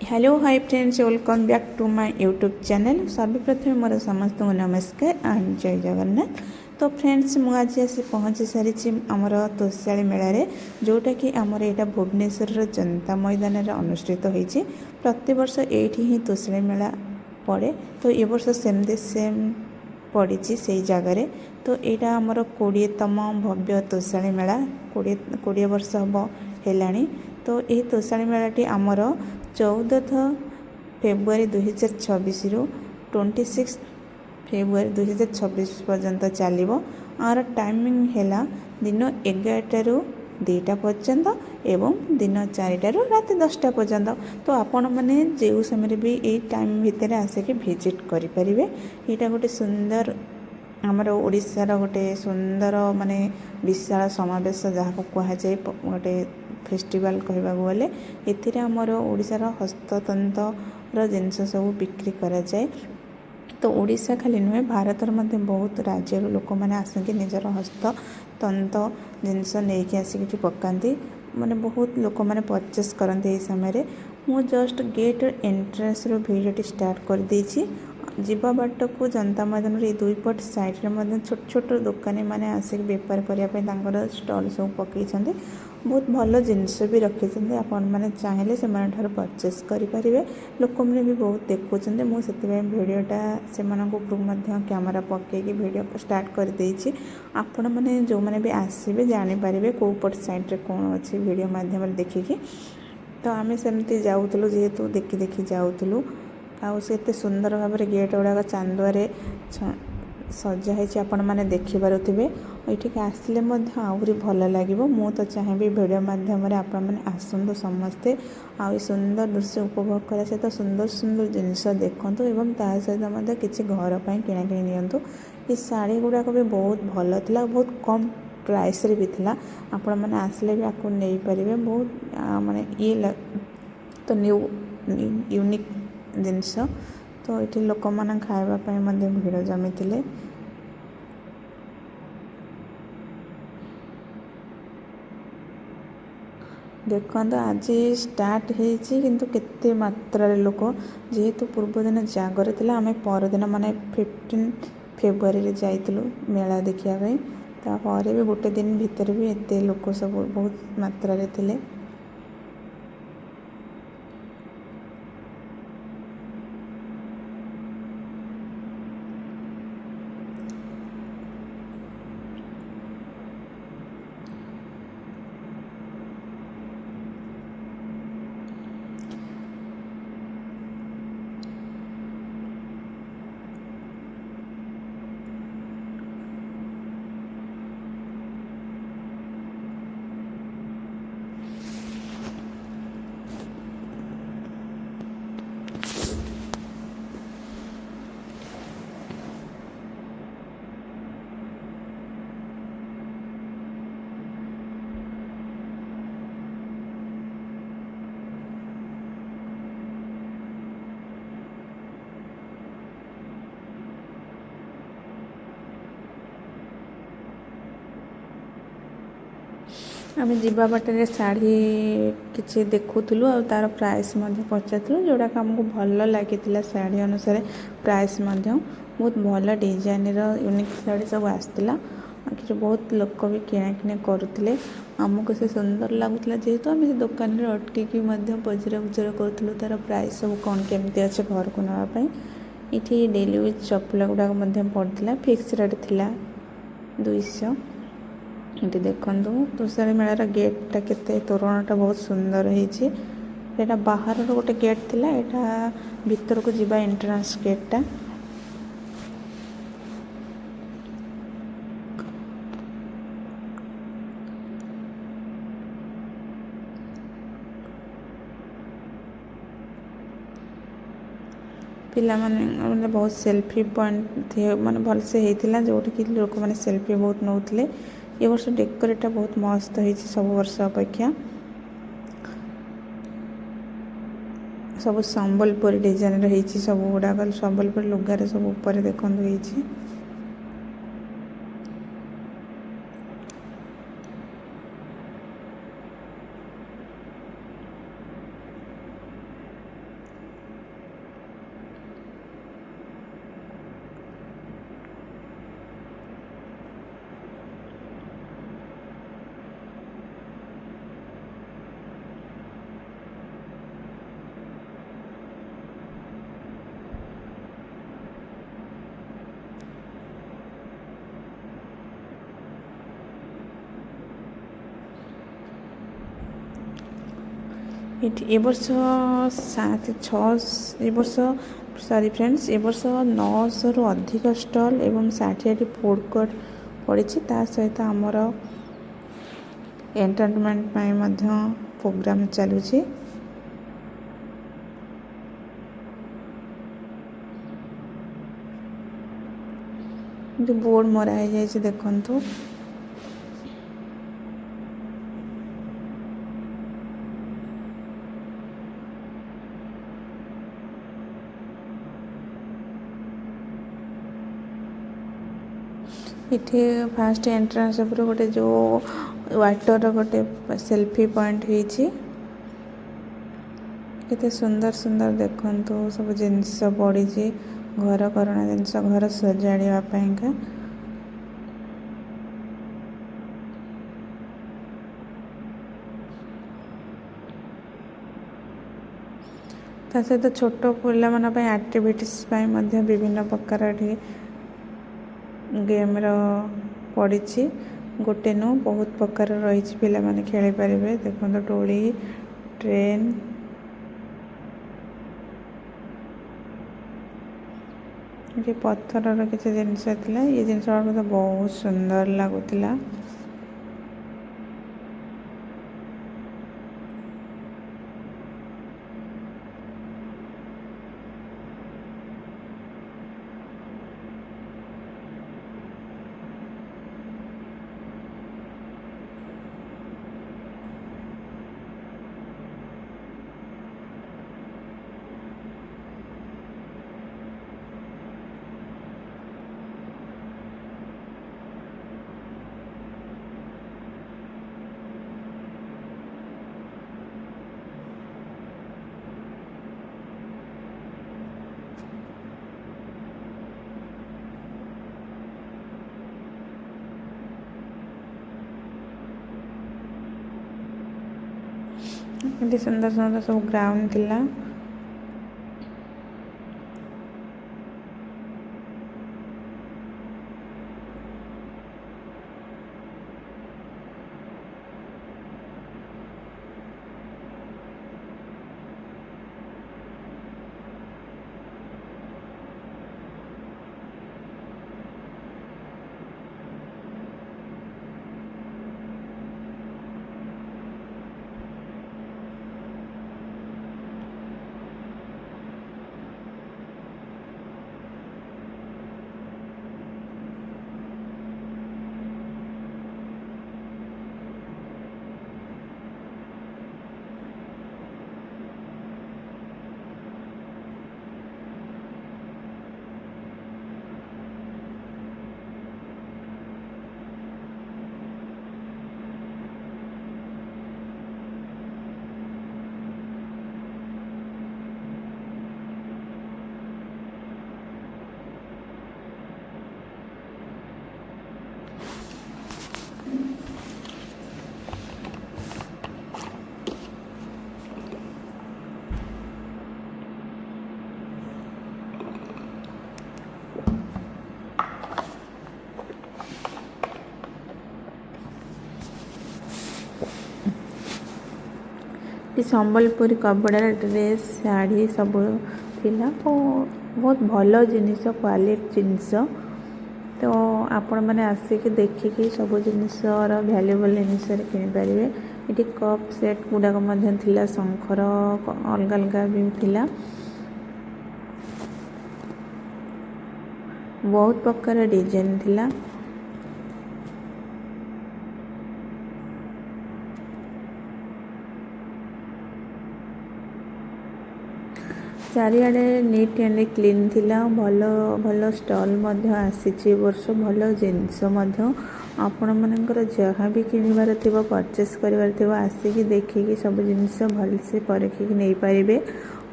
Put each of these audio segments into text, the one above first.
Hello hi friends welcome back to my YouTube channel. सर्वप्रथम मोर समस्त नमस्कार एंड जय जगन्नाथ। तो फ्रेंड्स मुझे आसी पहुँची सारी आमर तोषाली मेल जोटा कि आमर यहाँ भुवनेश्वर जनता मैदान अनुष्ठित होती प्रति वर्ष ये ही तोषाली मेला पड़े। तो ये वर्ष सेमती सेम पड़ी से जगार। तो यहाँ आमर 20तम भव्य तोषाली मेला 20 वर्ष हम है। तो यही तोषाली मेलाटी आमर 14 फेब्रुआरी 2026 रु 26 फेब्रुआरी 2026 पर्यंत चलो। आर टाइमिंग है दिन 11 रु 2टा पर्यंत एवं दिन 4टा रु रात 10टा पर्यंत। तो आपण मैंने जो समय भी ये टाइम भितर आसिक भिजिट करें। यहाँ गोटे सुंदर आमर ओडिशार गोटे सुंदर माने विशाल समावेश जहाँ को कहुए गोटे फेस्टिवल कहवा गले ये आमर ओडिशार हस्ततंत्र जिनस सब बिक्री करा जाए। तो ओडिशा खाली नुहे भारतर मध्य बहुत राज्य लोक मैंने आसिक निजर हस्ततंत्र जिनस नहीं आसिक पकाती माने बहुत लोक मैंने परचेस करते यही समय। मु जस्ट गेट एंट्रेंस रो वीडियो स्टार्ट कर देछि। जीवा बाट को जनता मैदान ये दुई पट साइड छोट छोट दुकानी मैंने आसिक बेपार करने स्टल सब पकई बहुत भल जिनस भी रखी आपण मैंने चाहिए से परचेस करेंगे। लोक मैंने भी बहुत देखुं मुझे भिडटा से कैमेरा पकईकि भिड स्टार्ट कर देछि। आपण मैंने जो मैंने भी आसबे जानीपारे कौ पट साइड्रे कौन अच्छी भिड मध्यम देखिकी। तो आम सेमती जाऊँ जेहेतु देखी देखी जाऊँ आउ से एते सुंदर भाव में गेट गुड़ाक चांदुआरे सजाई आपण मैंने देखिपे। ये आसिले आहरी भल लगे। मु तो चाहिए भिडियो मध्यम आपण मैंने आसतु समस्ते आ सुंदर दृश्य उपभोग करा सहित सुंदर सुंदर जिनस देखूँ एवं ता सहित किसी घर पर किणाकिणी नियंतु। ये शाढ़ी गुड़ाक भी बहुत भल था बहुत कम प्राइस रे भी थिला। आपण मैंने आसिले भी आपको नहीं पारे बहुत माने ये तो न्यू यूनिक जिनस। तो ये लोक मैंने खावाई भिड़ जमी थे। देखो आज स्टार्ट किंतु केते मात्रा लोक जेहेतु पूर्व दिन जागर थिला आमे परदिन माने 15 फेब्रुआरी जाइतलु मेला देखिया। तापर भी गोटे दिन भीतर भी एते लोक सब बहुत मात्रा रे थिले। आम जीवा बाटर शाढ़ी किसी देखुलु और तार प्राइस पचारू जोड़ा आमको भल लगी शाढ़ी अनुसार प्राइस बहुत भल डिजाइन यूनिक शाढ़ी सब आसाला। कि बहुत लोक भी किणाकिणी करुले आमको से सुंदर लगुला जेहेतु आम दुकान अटकिकी पचरा पुचरा करूँ तार प्राइस सब कौन केमती अच्छे घर को नापी। ये डेली यूज चपल गुड़ाक पड़ता फिक्स रेट थिला 200। ये देखु तोषाली मेलार गेटा के तोरणटा बहुत सुंदर होता बाहर गोटे गेट थिला यहाँ भीतर को जीवा एंट्रांस गेटा। पिला माने बहुत सेल्फी पॉइंट माने भल से होता जोटी कि लोक मैंने सेल्फी बहुत नौले। ये वर्ष डेकोरेटा बहुत मस्त हो सब वर्ष अपेक्षा सब संबलपुर डिजाइन रही सब गुड़ाक संबलपुर लुगार सब ऊपर देखु होती। ଏଠି ଏ ବର୍ଷ 900ରୁ ଅଧିକ ଷ୍ଟଲ୍ ଏବଂ 60ଟି ଫୁଡ଼୍ କୋର୍ଟ ପଡ଼ିଛି। ତା ସହିତ ଆମର ଏଣ୍ଟରଟେନମେଣ୍ଟ ପାଇଁ ମଧ୍ୟ ପ୍ରୋଗ୍ରାମ୍ ଚାଲୁଛି। ଏଠି ବୋର୍ଡ଼ ମରା ହେଇଯାଇଛି ଦେଖନ୍ତୁ। ଏଠି ଫାଷ୍ଟ ଏଣ୍ଟ୍ରାନ୍ସ ଉପରେ ଗୋଟେ ଯେଉଁ ୱାଟରର ଗୋଟେ ସେଲ୍ଫି ପଏଣ୍ଟ ହେଇଛି। କେତେ ସୁନ୍ଦର ସୁନ୍ଦର ଦେଖନ୍ତୁ ସବୁ ଜିନିଷ ପଡ଼ିଛି, ଘର କରଣା ଜିନିଷ, ଘର ସଜାଡ଼ିବା ପାଇଁକା। ତା ସହିତ ଛୋଟ ପିଲାମାନଙ୍କ ପାଇଁ ଆକ୍ଟିଭିଟିସ୍ ପାଇଁ ମଧ୍ୟ ବିଭିନ୍ନ ପ୍ରକାର ଏଠି ଗେମ୍ର ପଡ଼ିଛି। ଗୋଟେ ନୁହଁ ବହୁତ ପ୍ରକାର ରହିଛି, ପିଲାମାନେ ଖେଳିପାରିବେ। ଦେଖନ୍ତୁ ଦୋଳି, ଟ୍ରେନ୍, ଏଠି ପଥରର କିଛି ଜିନିଷ ଥିଲା। ଏ ଜିନିଷ ଗୁଡ଼ା ବହୁତ ସୁନ୍ଦର ଲାଗୁଥିଲା। ଏଠି ସୁନ୍ଦର ସୁନ୍ଦର ସବୁ ଗ୍ରାଉଣ୍ଡ ଥିଲା। ସମ୍ବଲପୁରୀ କପଡ଼ାର ଡ୍ରେସ୍, ଶାଢ଼ୀ ସବୁ ଥିଲା ଓ ବହୁତ ଭଲ ଜିନିଷ, କ୍ୱାଲିଟି ଜିନିଷ। ତ ଆପଣମାନେ ଆସିକି ଦେଖିକି ସବୁ ଜିନିଷର ଭ୍ୟାଲୁଏବଲ୍ ଜିନିଷରେ କିଣିପାରିବେ। ଏଠି କପ୍ ସେଟ୍ ଗୁଡ଼ାକ ମଧ୍ୟ ଥିଲା, ଶଙ୍ଖର ଅଲଗା ଅଲଗା ବି ଥିଲା। ବହୁତ ପ୍ରକାର ଡିଜାଇନ୍ ଥିଲା। ଚାରିଆଡ଼େ ନିଟ୍ ଆଣ୍ଡ କ୍ଲିନ୍ ଥିଲା। ଭଲ ଭଲ ଷ୍ଟଲ୍ ମଧ୍ୟ ଆସିଛି ଏ ବର୍ଷ, ଭଲ ଜିନିଷ ମଧ୍ୟ। ଆପଣମାନଙ୍କର ଯାହା ବି କିଣିବାର ଥିବ, ପରଚେସ୍ କରିବାର ଥିବ, ଆସିକି ଦେଖିକି ସବୁ ଜିନିଷ ଭଲସେ ପରଖିକି ନେଇପାରିବେ।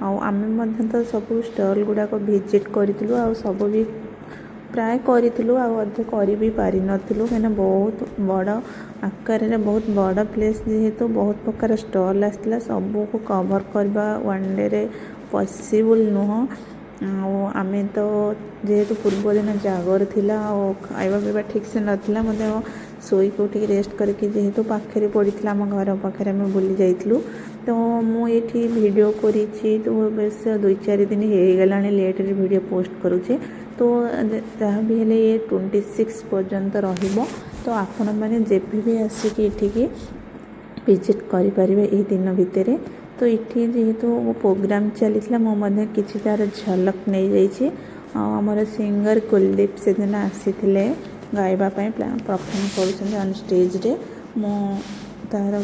ଆଉ ଆମେ ମଧ୍ୟ ତ ସବୁ ଷ୍ଟଲ୍ ଗୁଡ଼ାକ ଭିଜିଟ୍ କରିଥିଲୁ, ଆଉ ସବୁ ବି ପ୍ରାୟ କରିଥିଲୁ, ଆଉ ଅଧେ କରି ବି ପାରିନଥିଲୁ, କାହିଁକିନା ବହୁତ ବଡ଼ ଆକାରରେ ବହୁତ ବଡ଼ ପ୍ଲେସ୍ ଯେହେତୁ ବହୁତ ପ୍ରକାର ଷ୍ଟଲ୍ ଆସିଥିଲା, ସବୁକୁ କଭର୍ କରିବା ୱାନ୍ ଡେରେ ପସିବୁଲ୍ ନୁହଁ। ଆଉ ଆମେ ତ ଯେହେତୁ ପୂର୍ବ ଦିନ ଜାଗର ଥିଲା ଆଉ ଖାଇବା ପିଇବା ଠିକ୍ସେ ନଥିଲା, ମଧ୍ୟ ଶୋଇକି ଉଠିକି ରେଷ୍ଟ କରିକି ଯେହେତୁ ପାଖରେ ପଡ଼ିଥିଲା, ଆମ ଘର ପାଖରେ ଆମେ ବୁଲି ଯାଇଥିଲୁ, ତ तो मुझे वीडियो करी तो बेस 2-4 दिन हो गला लेट्रे वीडियो पोस्ट करुचे तो जहाँ भी हेले ये 26 पर्यंत रहिबो तो आपण मैंने जब भी आसिक ये विजिट करें ये दिन भितर तो ये जेहेतु प्रोग्राम चली मुझे किसी तार झलक नहीं जाइए आमर सिंगर कुलदीप से दिन आसी गायबापी परफॉर्म कर स्टेज रे मो तार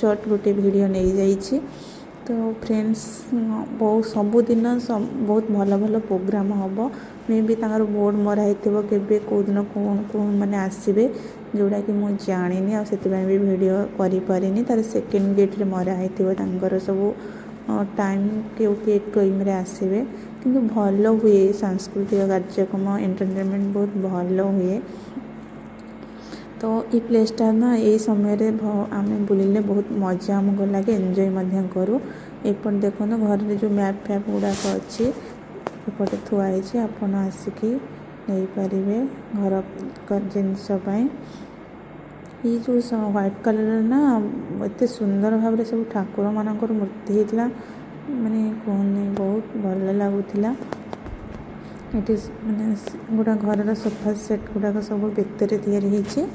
शॉर्ट गोटे वीडियो नहीं जाइए तो फ्रेंड्स बहुत सबुदिन बहुत भल भल प्रोग्राम हम मे भी तार बोर्ड मराई के कौदिन कौन कौन मैंने आसबे जोड़ा कि मुझे जानी आसे भी वीडियो करें तार सेकेंड गेट रे मराई सब टाइम के टाइम आसबे किंतु भल हुए सांस्कृतिक कार्यक्रम एंटरटेनमेंट बहुत भल हुए तो ये प्लेसटा ना ये समय आम बुलिले बहुत मजा आमको लगे एंजॉय करूँ एपट देखो घर जो मैप फैप गुड़ाक अच्छी एपटे थुआई आपड़ आसिक नहीं पारे घर जिनसपाई ये जो व्हाइट कलर ना एत सुंदर भाव सब ठाकुर मानकर मूर्ति होता माने कहनी बहुत भल लगुला ये माने गोटा घर सोफा सेट गुड़ाक सब बेतर या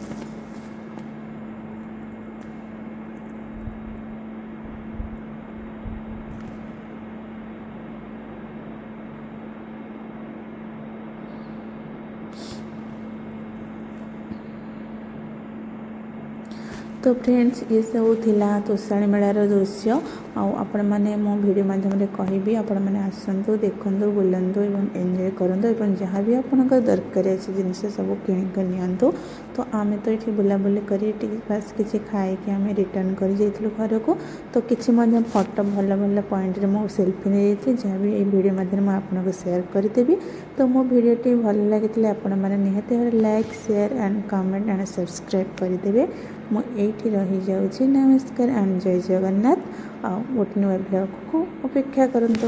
तो फ्रेंड्स ये सब थिला तोषाली मेलार दृश्य आपण मैंने मो वीडियो माध्यम कहबी आपण मैंने आसतु देखु बुलंतु एवं एंजॉय करूँ एवं जहाँ भी आपंक दरकार अच्छे जिनस सब किणिक नियंतु तो आम तो ये बुलाबुली कर बास किसी खाई आम रिटर्न कर घर को तो किसी फोटो भल भल पॉइंट मो सेल्फी नहीं जाइए जहाँ भी ये वीडियो माध्यम आपको शेयर करदेवी तो मो वीडियोटी भल लगी आपण मैंने निहाती भाव like share and comment and subscribe करदेवे मुझे रही जाऊँगी नमस्कार एंड जय जगन्नाथ गोटे नुआ ब्लॉग को अपेक्षा करंतु।